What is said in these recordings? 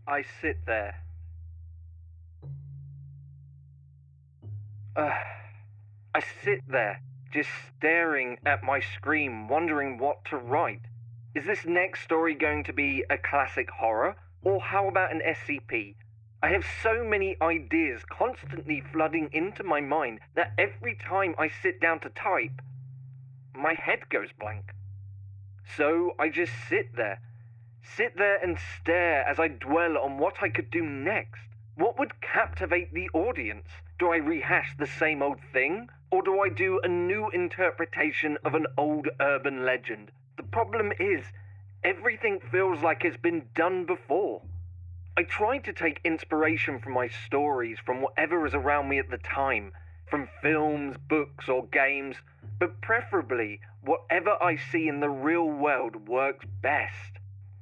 I sit there. Uh, I sit there, just staring at my screen, wondering what to write. Is this next story going to be a classic horror? Or how about an SCP? I have so many ideas constantly flooding into my mind that every time I sit down to type, my head goes blank. So I just sit there. Sit there and stare as I dwell on what I could do next. What would captivate the audience? Do I rehash the same old thing? Or do I do a new interpretation of an old urban legend? The problem is, everything feels like it's been done before. I try to take inspiration from my stories, from whatever is around me at the time, from films, books, or games, but preferably whatever I see in the real world works best.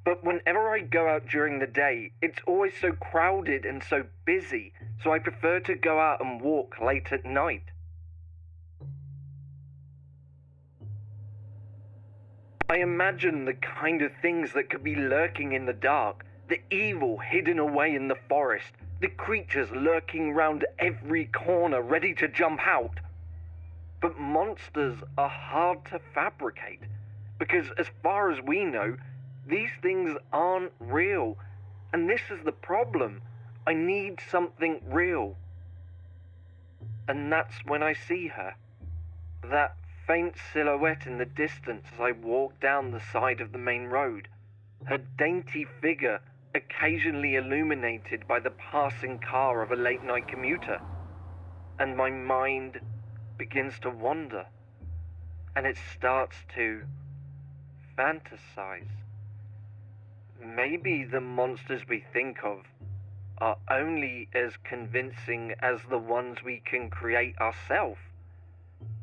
But whenever I go out during the day, it's always so crowded and so busy, so I prefer to go out and walk late at night. I imagine the kind of things that could be lurking in the dark, the evil hidden away in the forest, the creatures lurking round every corner ready to jump out. But monsters are hard to fabricate, because as far as we know, these things aren't real, and this is the problem. I need something real. And that's when I see her. That faint silhouette in the distance as I walk down the side of the main road. Her dainty figure occasionally illuminated by the passing car of a late-night commuter. And my mind begins to wander, and it starts to fantasize. Maybe the monsters we think of are only as convincing as the ones we can create ourselves.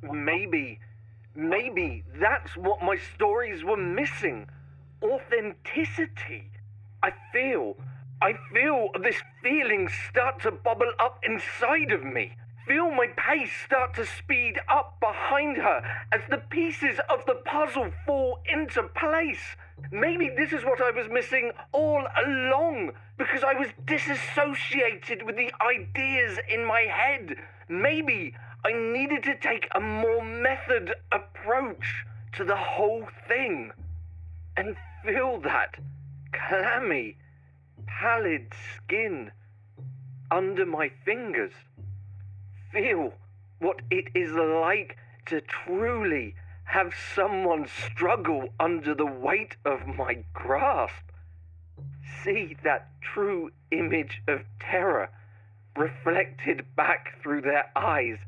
Maybe that's what my stories were missing. Authenticity. I feel this feeling start to bubble up inside of me. Feel my pace start to speed up behind her as the pieces of the puzzle fall into place. Maybe this is what I was missing all along, because I was disassociated with the ideas in my head. Maybe I needed to take a more measured approach to the whole thing. And feel that clammy, pallid skin under my fingers. Feel what it is like to truly have someone struggle under the weight of my grasp. See that true image of terror reflected back through their eyes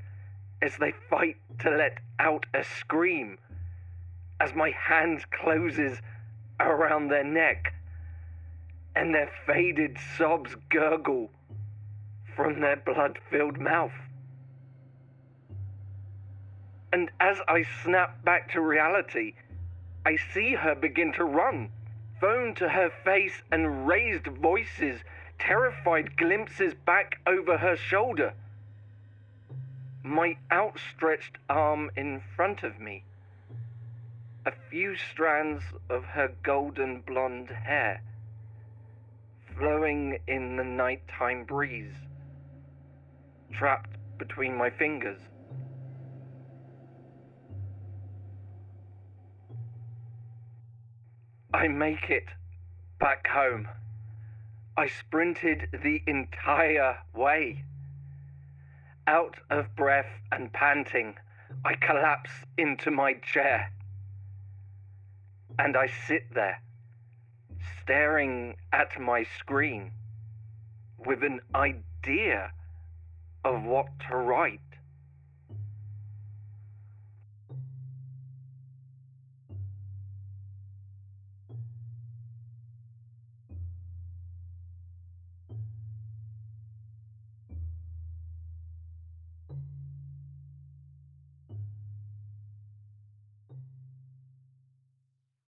as they fight to let out a scream, as my hand closes around their neck and their faded sobs gurgle from their blood-filled mouth. And as I snap back to reality, I see her begin to run, phone to her face and raised voices, terrified glimpses back over her shoulder. My outstretched arm in front of me, a few strands of her golden blonde hair, flowing in the nighttime breeze, trapped between my fingers. I make it back home. I sprinted the entire way. Out of breath and panting, I collapse into my chair. And I sit there, staring at my screen, with an idea of what to write.